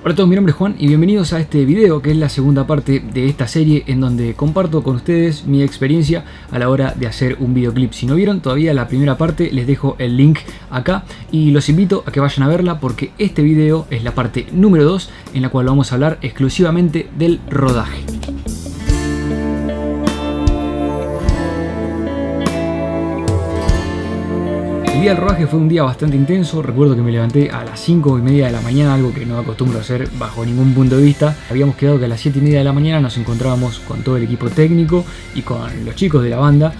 Hola a todos, mi nombre es Juan y bienvenidos a este video que es la segunda parte de esta serie en donde comparto con ustedes mi experiencia a la hora de hacer un videoclip. Si no vieron todavía la primera parte, les dejo el link acá y los invito a que vayan a verla porque este video es la parte número 2 en la cual vamos a hablar exclusivamente del rodaje. El día del rodaje fue un día bastante intenso. Recuerdo que me levanté a las 5:30 de la mañana, algo que no acostumbro a hacer bajo ningún punto de vista. Habíamos quedado que a las 7:30 de la mañana nos encontrábamos con todo el equipo técnico y con los chicos de la banda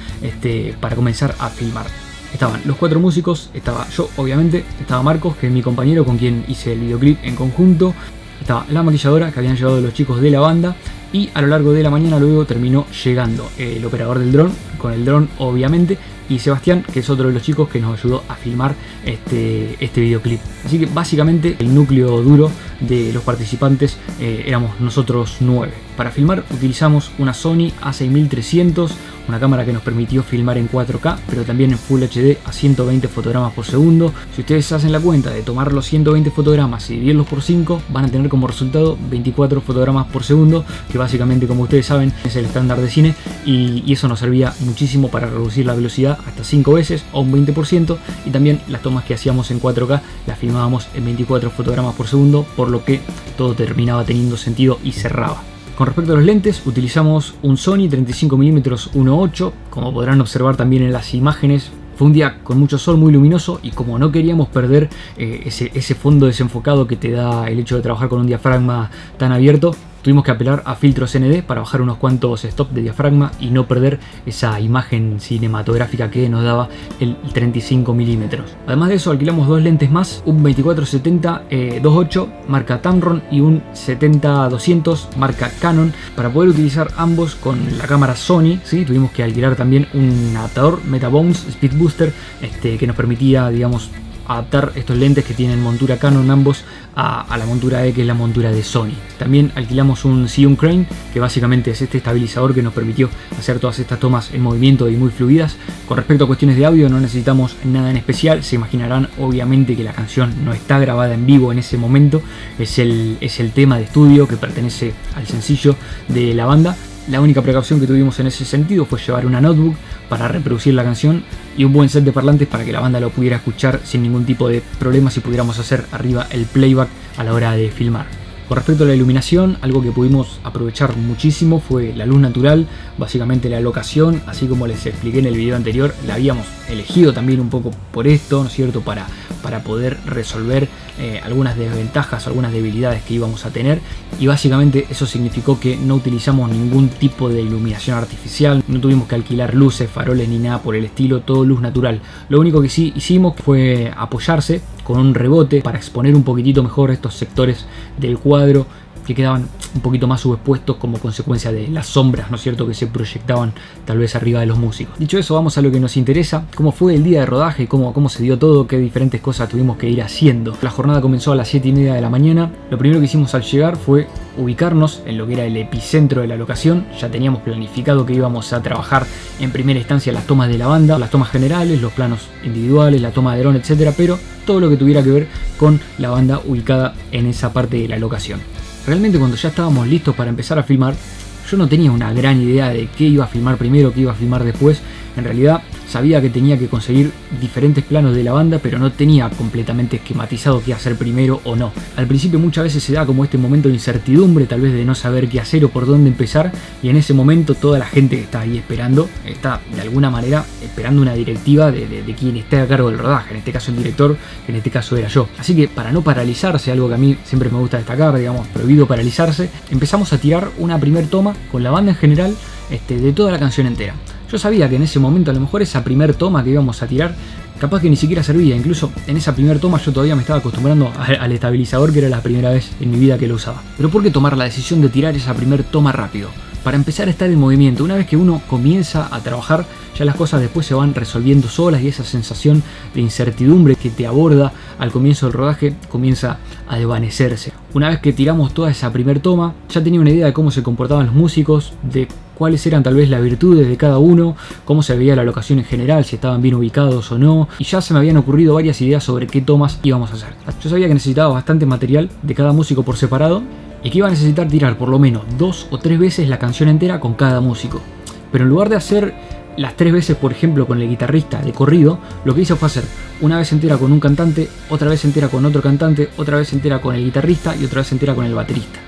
para comenzar a filmar. Estaban los 4 músicos, estaba yo obviamente, estaba Marcos, que es mi compañero con quien hice el videoclip en conjunto, estaba la maquilladora que habían llevado los chicos de la banda y a lo largo de la mañana luego terminó llegando el operador del dron, con el dron obviamente, y Sebastián, que es otro de los chicos que nos ayudó a filmar este videoclip. Así que básicamente el núcleo duro de los participantes éramos nosotros 9. Para filmar utilizamos una Sony A6300, una cámara que nos permitió filmar en 4K, pero también en Full HD a 120 fotogramas por segundo. Si ustedes hacen la cuenta de tomar los 120 fotogramas y dividirlos por 5, van a tener como resultado 24 fotogramas por segundo, que básicamente, como ustedes saben, es el estándar de cine, y eso nos servía muchísimo para reducir la velocidad hasta 5 veces o un 20%, y también las tomas que hacíamos en 4K las filmábamos en 24 fotogramas por segundo, por lo que todo terminaba teniendo sentido y cerraba. Con respecto a los lentes, utilizamos un Sony 35mm 1.8, como podrán observar también en las imágenes. Fue un día con mucho sol, muy luminoso, y como no queríamos perder ese fondo desenfocado que te da el hecho de trabajar con un diafragma tan abierto, tuvimos que apelar a filtros ND para bajar unos cuantos stops de diafragma y no perder esa imagen cinematográfica que nos daba el 35mm. Además de eso, alquilamos 2 lentes más, un 24-70 2.8 marca Tamron y un 70-200 marca Canon, para poder utilizar ambos con la cámara Sony. ¿Sí? Tuvimos que alquilar también un adaptador Metabones Speed Booster que nos permitía, digamos, adaptar estos lentes que tienen montura Canon ambos a la montura E, que es la montura de Sony. También alquilamos un Zhiyun Crane, que básicamente es este estabilizador que nos permitió hacer todas estas tomas en movimiento y muy fluidas. Con respecto a cuestiones de audio, no necesitamos nada en especial. Se imaginarán obviamente que la canción no está grabada en vivo en ese momento, es el tema de estudio que pertenece al sencillo de la banda. La única precaución que tuvimos en ese sentido fue llevar una notebook para reproducir la canción y un buen set de parlantes para que la banda lo pudiera escuchar sin ningún tipo de problema si pudiéramos hacer arriba el playback a la hora de filmar. Con respecto a la iluminación, algo que pudimos aprovechar muchísimo fue la luz natural, básicamente la locación, así como les expliqué en el video anterior, la habíamos elegido también un poco por esto, ¿no es cierto?, para poder resolver algunas desventajas, algunas debilidades que íbamos a tener, y básicamente eso significó que no utilizamos ningún tipo de iluminación artificial, no tuvimos que alquilar luces, faroles ni nada por el estilo, todo luz natural. Lo único que sí hicimos fue apoyarse con un rebote para exponer un poquitito mejor estos sectores del cuadro que quedaban un poquito más subexpuestos como consecuencia de las sombras, ¿no es cierto?, que se proyectaban tal vez arriba de los músicos. Dicho eso, vamos a lo que nos interesa: cómo fue el día de rodaje, cómo se dio todo, qué diferentes cosas tuvimos que ir haciendo. La jornada comenzó a las 7:30 de la mañana. Lo primero que hicimos al llegar fue ubicarnos en lo que era el epicentro de la locación. Ya teníamos planificado que íbamos a trabajar en primera instancia las tomas de la banda, las tomas generales, los planos individuales, la toma de dron, etcétera, pero todo lo que tuviera que ver con la banda ubicada en esa parte de la locación. Realmente, cuando ya estábamos listos para empezar a filmar, yo no tenía una gran idea de qué iba a filmar primero, qué iba a filmar después. En realidad sabía que tenía que conseguir diferentes planos de la banda, pero no tenía completamente esquematizado qué hacer primero o no. Al principio muchas veces se da como este momento de incertidumbre, tal vez de no saber qué hacer o por dónde empezar, y en ese momento toda la gente que está ahí esperando, está de alguna manera esperando una directiva de quien esté a cargo del rodaje, en este caso el director, que en este caso era yo. Así que, para no paralizarse, algo que a mí siempre me gusta destacar, digamos, prohibido paralizarse, empezamos a tirar una primer toma con la banda en general de toda la canción entera. Yo sabía que en ese momento a lo mejor esa primer toma que íbamos a tirar capaz que ni siquiera servía. Incluso en esa primera toma yo todavía me estaba acostumbrando al estabilizador, que era la primera vez en mi vida que lo usaba. Pero ¿por qué tomar la decisión de tirar esa primer toma rápido? para empezar a estar en movimiento. Una vez que uno comienza a trabajar, ya las cosas después se van resolviendo solas y esa sensación de incertidumbre que te aborda al comienzo del rodaje comienza a desvanecerse. Una vez que tiramos toda esa primer toma, ya tenía una idea de cómo se comportaban los músicos, de cuáles eran tal vez las virtudes de cada uno, cómo se veía la locación en general, si estaban bien ubicados o no, y ya se me habían ocurrido varias ideas sobre qué tomas íbamos a hacer. Yo sabía que necesitaba bastante material de cada músico por separado y que iba a necesitar tirar por lo menos 2 o 3 veces la canción entera con cada músico. Pero en lugar de hacer las 3 veces, por ejemplo, con el guitarrista de corrido, lo que hice fue hacer una vez entera con un cantante, otra vez entera con otro cantante, otra vez entera con el guitarrista y otra vez entera con el baterista.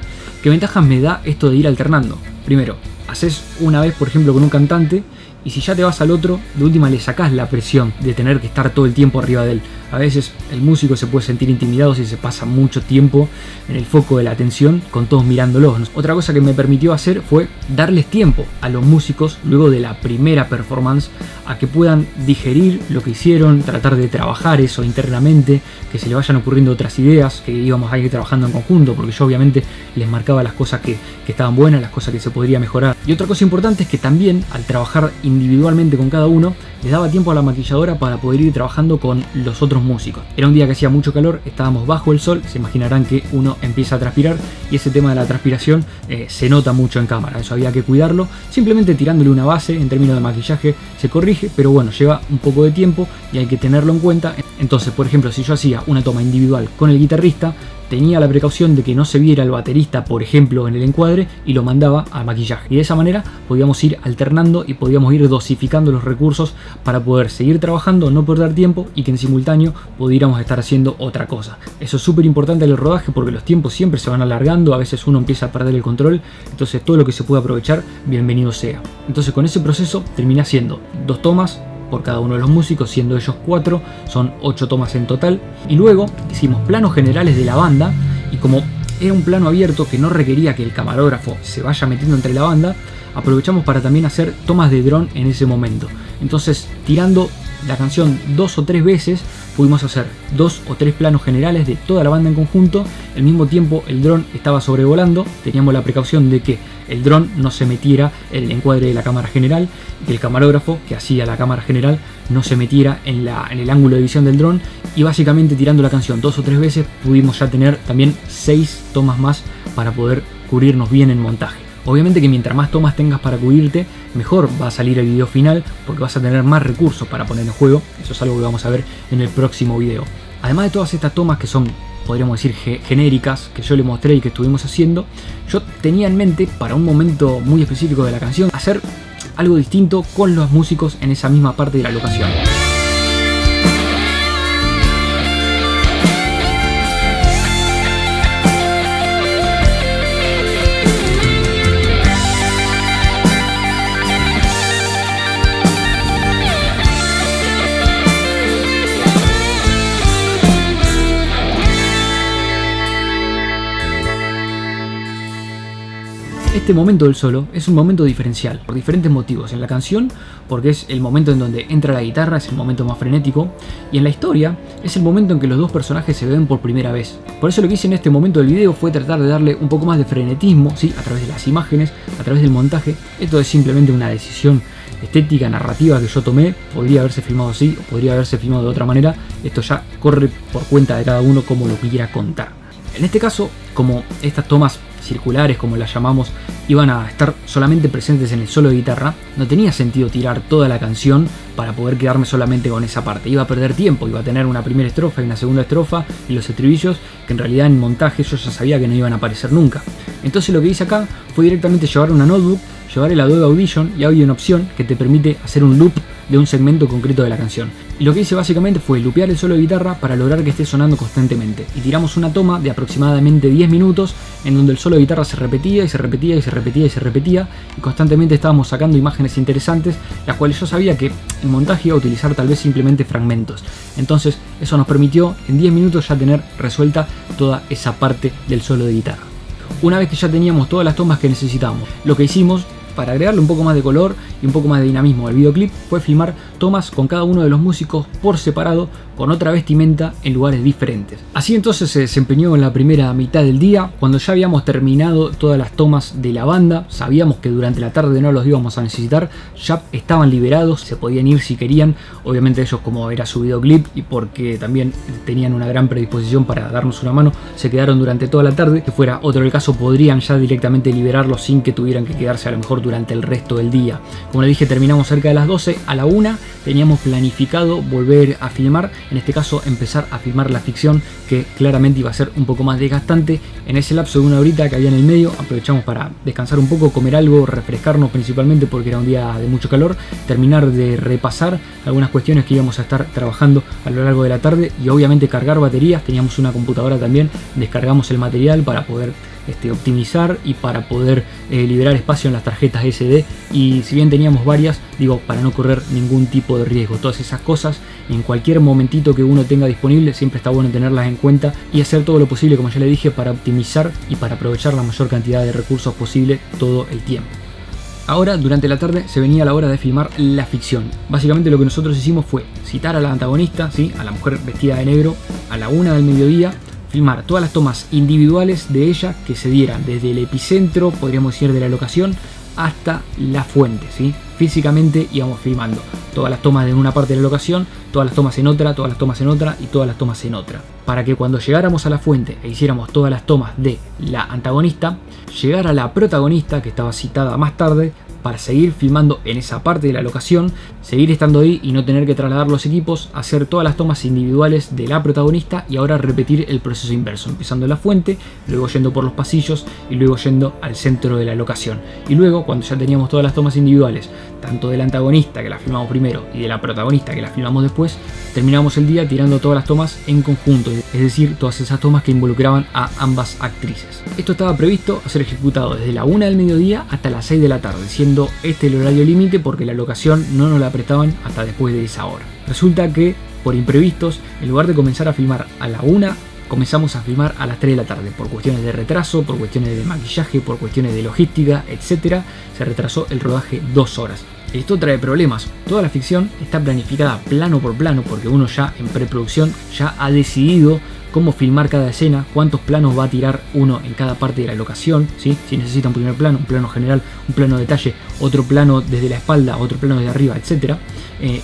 ¿Qué ventajas me da esto de ir alternando? Primero, haces una vez, por ejemplo, con un cantante, y si ya te vas al otro, de última le sacás la presión de tener que estar todo el tiempo arriba de él. A veces el músico se puede sentir intimidado si se pasa mucho tiempo en el foco de la atención con todos mirándolos. Otra cosa que me permitió hacer fue darles tiempo a los músicos luego de la primera performance a que puedan digerir lo que hicieron, tratar de trabajar eso internamente, que se le vayan ocurriendo otras ideas, que íbamos a ir trabajando en conjunto, porque yo obviamente les marcaba las cosas que estaban buenas, las cosas que se podría mejorar. Y otra cosa importante es que también al trabajar individualmente con cada uno, les daba tiempo a la maquilladora para poder ir trabajando con los otros músicos. Era un día que hacía mucho calor, estábamos bajo el sol, se imaginarán que uno empieza a transpirar y ese tema de la transpiración se nota mucho en cámara, eso había que cuidarlo, simplemente tirándole una base en términos de maquillaje se corrige, pero bueno, lleva un poco de tiempo y hay que tenerlo en cuenta. Entonces, por ejemplo, si yo hacía una toma individual con el guitarrista, tenía la precaución de que no se viera el baterista, por ejemplo, en el encuadre y lo mandaba al maquillaje. Y de esa manera podíamos ir alternando y podíamos ir dosificando los recursos para poder seguir trabajando, no perder tiempo y que en simultáneo pudiéramos estar haciendo otra cosa. Eso es súper importante en el rodaje porque los tiempos siempre se van alargando, a veces uno empieza a perder el control, entonces todo lo que se pueda aprovechar, bienvenido sea. Entonces con ese proceso terminé haciendo 2 tomas por cada uno de los músicos, siendo ellos 4, son 8 tomas en total. Y luego hicimos planos generales de la banda, y como era un plano abierto que no requería que el camarógrafo se vaya metiendo entre la banda, aprovechamos para también hacer tomas de dron en ese momento. Entonces, tirando la canción 2 o 3 veces, pudimos hacer 2 o 3 planos generales de toda la banda en conjunto. Al mismo tiempo el dron estaba sobrevolando, teníamos la precaución de que el dron no se metiera en el encuadre de la cámara general, y el camarógrafo que hacía la cámara general no se metiera en el ángulo de visión del dron, y básicamente tirando la canción 2 o 3 veces pudimos ya tener también 6 tomas más para poder cubrirnos bien en montaje. Obviamente que mientras más tomas tengas para cubrirte, mejor va a salir el video final porque vas a tener más recursos para poner en juego. Eso es algo que vamos a ver en el próximo video. Además de todas estas tomas que son, podríamos decir, genéricas, que yo le mostré y que estuvimos haciendo, yo tenía en mente para un momento muy específico de la canción hacer algo distinto con los músicos en esa misma parte de la locación. Este momento del solo es un momento diferencial por diferentes motivos. En la canción, porque es el momento en donde entra la guitarra, es el momento más frenético, y en la historia es el momento en que los dos personajes se ven por primera vez. Por eso lo que hice en este momento del video fue tratar de darle un poco más de frenetismo, ¿sí? A través de las imágenes, a través del montaje. Esto es simplemente una decisión estética, narrativa que yo tomé. Podría haberse filmado así o podría haberse filmado de otra manera. Esto ya corre por cuenta de cada uno como lo quiera contar. En este caso, como estas tomas circulares, como las llamamos, iban a estar solamente presentes en el solo de guitarra, no tenía sentido tirar toda la canción para poder quedarme solamente con esa parte. Iba a perder tiempo, iba a tener una primera estrofa y una segunda estrofa y los estribillos que en realidad en montaje yo ya sabía que no iban a aparecer nunca. Entonces lo que hice acá fue directamente llevar una notebook, llevar el Adobe Audition, y hay una opción que te permite hacer un loop de un segmento concreto de la canción. Y lo que hice básicamente fue lupear el solo de guitarra para lograr que esté sonando constantemente. Y tiramos una toma de aproximadamente 10 minutos en donde el solo de guitarra se repetía y se repetía y se repetía y se repetía, y constantemente estábamos sacando imágenes interesantes, las cuales yo sabía que en montaje iba a utilizar tal vez simplemente fragmentos. Entonces eso nos permitió en 10 minutos ya tener resuelta toda esa parte del solo de guitarra. Una vez que ya teníamos todas las tomas que necesitábamos, lo que hicimos para agregarle un poco más de color y un poco más de dinamismo al videoclip, fue filmar tomas con cada uno de los músicos por separado, con otra vestimenta en lugares diferentes. Así entonces se desempeñó en la primera mitad del día. Cuando ya habíamos terminado todas las tomas de la banda, sabíamos que durante la tarde no los íbamos a necesitar, ya estaban liberados, se podían ir si querían. Obviamente ellos, como era su videoclip y porque también tenían una gran predisposición para darnos una mano, se quedaron durante toda la tarde. Si fuera otro el caso, podrían ya directamente liberarlos sin que tuvieran que quedarse a lo mejor durante el resto del día. Como les dije, terminamos cerca de las 12, a la 1 teníamos planificado volver a filmar, en este caso empezar a filmar la ficción, que claramente iba a ser un poco más desgastante. En ese lapso de una horita que había en el medio, aprovechamos para descansar un poco, comer algo, refrescarnos principalmente porque era un día de mucho calor, terminar de repasar algunas cuestiones que íbamos a estar trabajando a lo largo de la tarde y obviamente cargar baterías. Teníamos una computadora también, descargamos el material para poder optimizar y para poder liberar espacio en las tarjetas SD, y si bien teníamos varias, digo, para no correr ningún tipo de riesgo. Todas esas cosas, en cualquier momentito que uno tenga disponible, siempre está bueno tenerlas en cuenta y hacer todo lo posible, como ya le dije, para optimizar y para aprovechar la mayor cantidad de recursos posible todo el tiempo. Ahora, durante la tarde, se venía la hora de filmar la ficción. Básicamente lo que nosotros hicimos fue citar a la antagonista, ¿sí?, a la mujer vestida de negro, a la 1 del mediodía, filmar todas las tomas individuales de ella que se dieran desde el epicentro, podríamos decir, de la locación hasta la fuente, ¿sí? Físicamente íbamos filmando todas las tomas de una parte de la locación, todas las tomas en otra, todas las tomas en otra y todas las tomas en otra, para que cuando llegáramos a la fuente e hiciéramos todas las tomas de la antagonista, llegara la protagonista, que estaba citada más tarde, para seguir filmando en esa parte de la locación, seguir estando ahí y no tener que trasladar los equipos, hacer todas las tomas individuales de la protagonista y ahora repetir el proceso inverso, empezando en la fuente, luego yendo por los pasillos y luego yendo al centro de la locación. Y luego, cuando ya teníamos todas las tomas individuales, tanto de la antagonista, que la filmamos primero, y de la protagonista, que la filmamos después, terminamos el día tirando todas las tomas en conjunto, es decir, todas esas tomas que involucraban a ambas actrices. Esto estaba previsto a ser ejecutado desde la 1 del mediodía hasta las 6 de la tarde, siendo este el horario límite porque la locación no nos la prestaban hasta después de esa hora. Resulta que, por imprevistos, en lugar de comenzar a filmar a la 1, comenzamos a filmar a las 3 de la tarde, por cuestiones de retraso, por cuestiones de maquillaje, por cuestiones de logística, etc. Se retrasó el rodaje 2 horas. Esto trae problemas. Toda la ficción está planificada plano por plano porque uno ya en preproducción ya ha decidido cómo filmar cada escena, cuántos planos va a tirar uno en cada parte de la locación, ¿sí? Si necesita un primer plano, un plano general, un plano de detalle, otro plano desde la espalda, otro plano desde arriba, etc.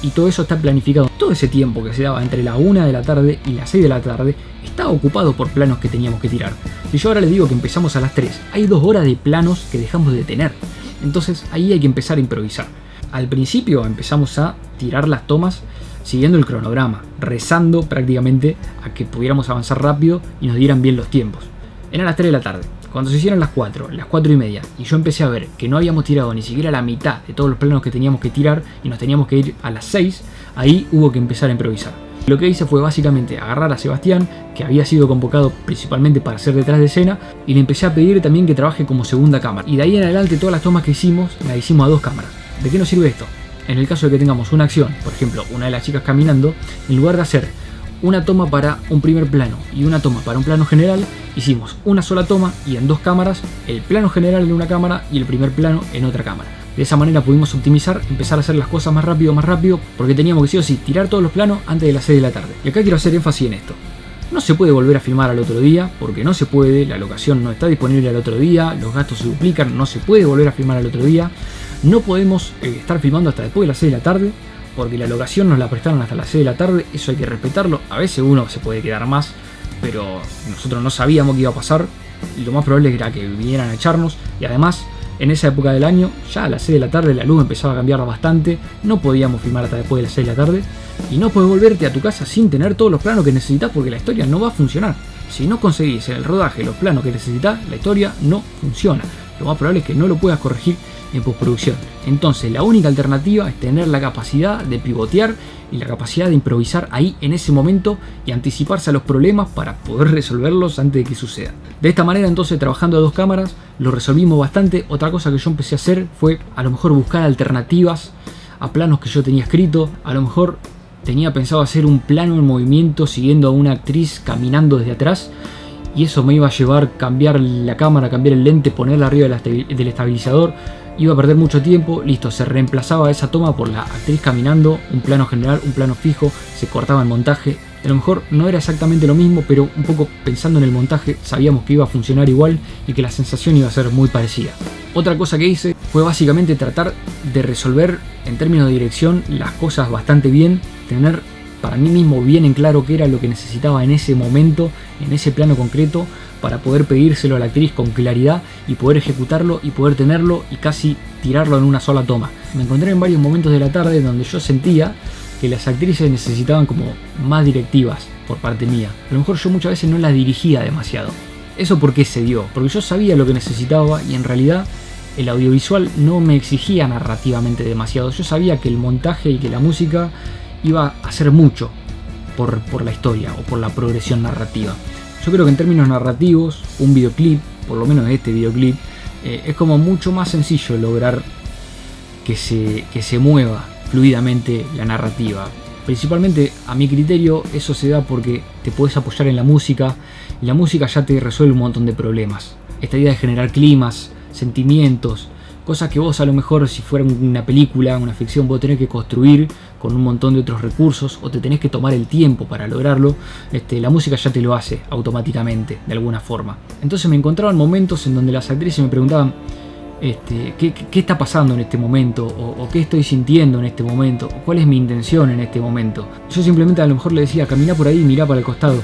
Y todo eso está planificado. Todo ese tiempo que se daba entre la 1 de la tarde y las 6 de la tarde estaba ocupado por planos que teníamos que tirar. Si yo ahora les digo que empezamos a las 3, hay 2 horas de planos que dejamos de tener. Entonces ahí hay que empezar a improvisar. Al principio empezamos a tirar las tomas siguiendo el cronograma, rezando prácticamente a que pudiéramos avanzar rápido y nos dieran bien los tiempos. Eran las 3 de la tarde. Cuando se hicieron las 4 y media, y yo empecé a ver que no habíamos tirado ni siquiera la mitad de todos los planos que teníamos que tirar y nos teníamos que ir a las 6, ahí hubo que empezar a improvisar. Lo que hice fue básicamente agarrar a Sebastián, que había sido convocado principalmente para hacer detrás de escena, y le empecé a pedir también que trabaje como segunda cámara. Y de ahí en adelante todas las tomas que hicimos, las hicimos a 2 cámaras. ¿De qué nos sirve esto? En el caso de que tengamos una acción, por ejemplo, una de las chicas caminando, en lugar de hacer una toma para un primer plano y una toma para un plano general, hicimos una sola toma y en 2 cámaras, el plano general en una cámara y el primer plano en otra cámara. De esa manera pudimos optimizar, empezar a hacer las cosas más rápido, porque teníamos que sí o sí tirar todos los planos antes de las 6 de la tarde. Y acá quiero hacer énfasis en esto. No se puede volver a filmar al otro día, porque no se puede, la locación no está disponible al otro día, los gastos se duplican, no se puede volver a filmar al otro día. No podemos estar filmando hasta después de las 6 de la tarde, porque la locación nos la prestaron hasta las 6 de la tarde, eso hay que respetarlo. A veces uno se puede quedar más, pero nosotros no sabíamos qué iba a pasar, y lo más probable era que vinieran a echarnos, y además, en esa época del año, ya a las 6 de la tarde la luz empezaba a cambiar bastante, no podíamos filmar hasta después de las 6 de la tarde, y no puedes volverte a tu casa sin tener todos los planos que necesitas porque la historia no va a funcionar. Si no conseguís en el rodaje los planos que necesitas, la historia no funciona. Lo más probable es que no lo puedas corregir en postproducción. Entonces la única alternativa es tener la capacidad de pivotear y la capacidad de improvisar ahí en ese momento y anticiparse a los problemas para poder resolverlos antes de que sucedan. De esta manera, entonces, trabajando a 2 cámaras lo resolvimos bastante. Otra cosa que yo empecé a hacer fue a lo mejor buscar alternativas a planos que yo tenía escrito. A lo mejor tenía pensado hacer un plano en movimiento siguiendo a una actriz caminando desde atrás, y eso me iba a llevar a cambiar la cámara, cambiar el lente, ponerla arriba del estabilizador. Iba a perder mucho tiempo, listo, se reemplazaba esa toma por la actriz caminando, un plano general, un plano fijo, se cortaba el montaje. A lo mejor no era exactamente lo mismo, pero un poco pensando en el montaje sabíamos que iba a funcionar igual y que la sensación iba a ser muy parecida. Otra cosa que hice fue básicamente tratar de resolver en términos de dirección las cosas bastante bien, tener para mí mismo bien en claro qué era lo que necesitaba en ese momento, en ese plano concreto, para poder pedírselo a la actriz con claridad y poder ejecutarlo y poder tenerlo y casi tirarlo en una sola toma. Me encontré en varios momentos de la tarde donde yo sentía que las actrices necesitaban como más directivas por parte mía. A lo mejor yo muchas veces no las dirigía demasiado. ¿Eso por qué se dio? Porque yo sabía lo que necesitaba y en realidad el audiovisual no me exigía narrativamente demasiado. Yo sabía que el montaje y que la música iba a hacer mucho por la historia o por la progresión narrativa. Yo creo que en términos narrativos, un videoclip, por lo menos este videoclip, es como mucho más sencillo lograr que se mueva fluidamente la narrativa. Principalmente, a mi criterio, eso se da porque te puedes apoyar en la música y la música ya te resuelve un montón de problemas. Esta idea de generar climas, sentimientos, cosas que vos a lo mejor si fuera una película, una ficción, vos tenés que construir con un montón de otros recursos o te tenés que tomar el tiempo para lograrlo. La música ya te lo hace automáticamente, de alguna forma. Entonces me encontraba en momentos en donde las actrices me preguntaban ¿qué está pasando en este momento? O ¿qué estoy sintiendo en este momento? ¿O cuál es mi intención en este momento? Yo simplemente a lo mejor le decía, caminá por ahí y mirá para el costado.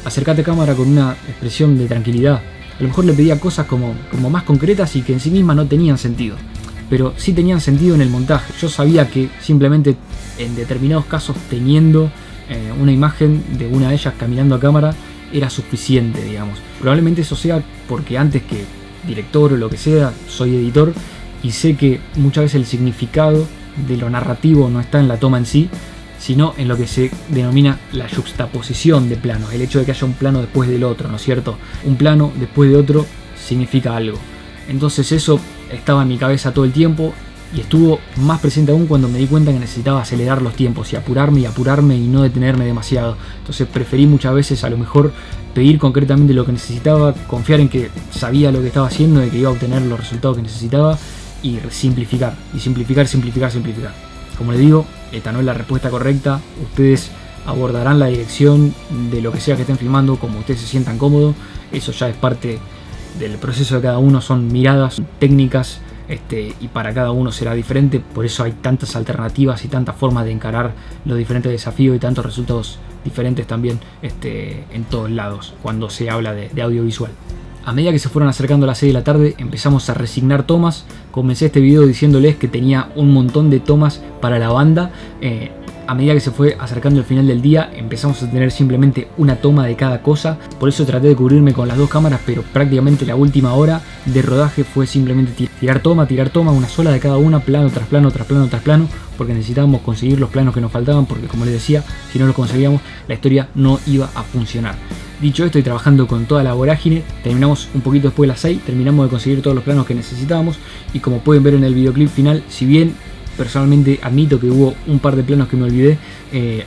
Acercate a cámara con una expresión de tranquilidad. A lo mejor le pedía cosas como más concretas y que en sí mismas no tenían sentido. Pero sí tenían sentido en el montaje. Yo sabía que simplemente en determinados casos teniendo una imagen de una de ellas caminando a cámara era suficiente, digamos. Probablemente eso sea porque antes que director o lo que sea, soy editor y sé que muchas veces el significado de lo narrativo no está en la toma en sí, sino en lo que se denomina la yuxtaposición de planos, el hecho de que haya un plano después del otro, ¿no es cierto? Un plano después de otro significa algo. Entonces eso estaba en mi cabeza todo el tiempo y estuvo más presente aún cuando me di cuenta que necesitaba acelerar los tiempos y apurarme y no detenerme demasiado. Entonces preferí muchas veces a lo mejor pedir concretamente lo que necesitaba, confiar en que sabía lo que estaba haciendo, de que iba a obtener los resultados que necesitaba y simplificar. Como les digo, esta no es la respuesta correcta. Ustedes abordarán la dirección de lo que sea que estén filmando como ustedes se sientan cómodos. Eso ya es parte del proceso de cada uno, son miradas, técnicas, y para cada uno será diferente. Por eso hay tantas alternativas y tantas formas de encarar los diferentes desafíos y tantos resultados diferentes también en todos lados cuando se habla de audiovisual. A medida que se fueron acercando a las 6 de la tarde empezamos a resignar tomas. Comencé este video diciéndoles que tenía un montón de tomas para la banda. A medida que se fue acercando el final del día empezamos a tener simplemente una toma de cada cosa. Por eso traté de cubrirme con las dos cámaras, pero prácticamente la última hora de rodaje fue simplemente tirar toma, una sola de cada una, plano tras plano, porque necesitábamos conseguir los planos que nos faltaban, porque como les decía, si no los conseguíamos la historia no iba a funcionar. Dicho esto, y trabajando con toda la vorágine, terminamos un poquito después de las 6, terminamos de conseguir todos los planos que necesitábamos y como pueden ver en el videoclip final, si bien personalmente admito que hubo un par de planos que me olvidé,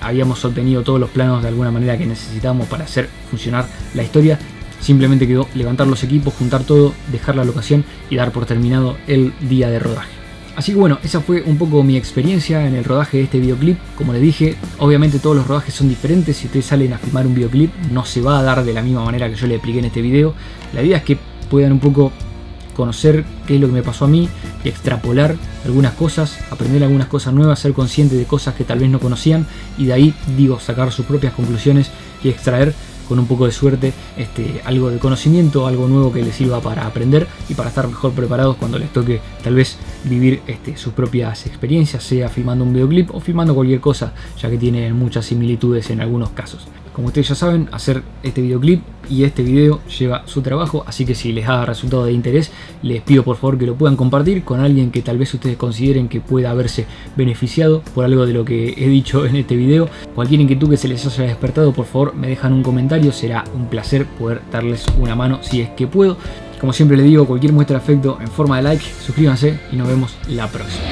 habíamos obtenido todos los planos de alguna manera que necesitábamos para hacer funcionar la historia. Simplemente quedó levantar los equipos, juntar todo, dejar la locación y dar por terminado el día de rodaje. Así que bueno, esa fue un poco mi experiencia en el rodaje de este videoclip. Como les dije, obviamente todos los rodajes son diferentes. Si ustedes salen a filmar un videoclip, no se va a dar de la misma manera que yo le expliqué en este video. La idea es que puedan un poco conocer qué es lo que me pasó a mí, extrapolar algunas cosas, aprender algunas cosas nuevas, ser consciente de cosas que tal vez no conocían y de ahí, sacar sus propias conclusiones y extraer con un poco de suerte algo de conocimiento, algo nuevo que les sirva para aprender y para estar mejor preparados cuando les toque tal vez vivir sus propias experiencias, sea filmando un videoclip o filmando cualquier cosa, ya que tienen muchas similitudes en algunos casos. Como ustedes ya saben, hacer este videoclip y este video lleva su trabajo, así que si les ha resultado de interés, les pido por favor que lo puedan compartir con alguien que tal vez ustedes consideren que pueda haberse beneficiado por algo de lo que he dicho en este video. Cualquier inquietud que se les haya despertado, por favor me dejan un comentario, será un placer poder darles una mano si es que puedo. Como siempre les digo, cualquier muestra de afecto en forma de like, suscríbanse y nos vemos la próxima.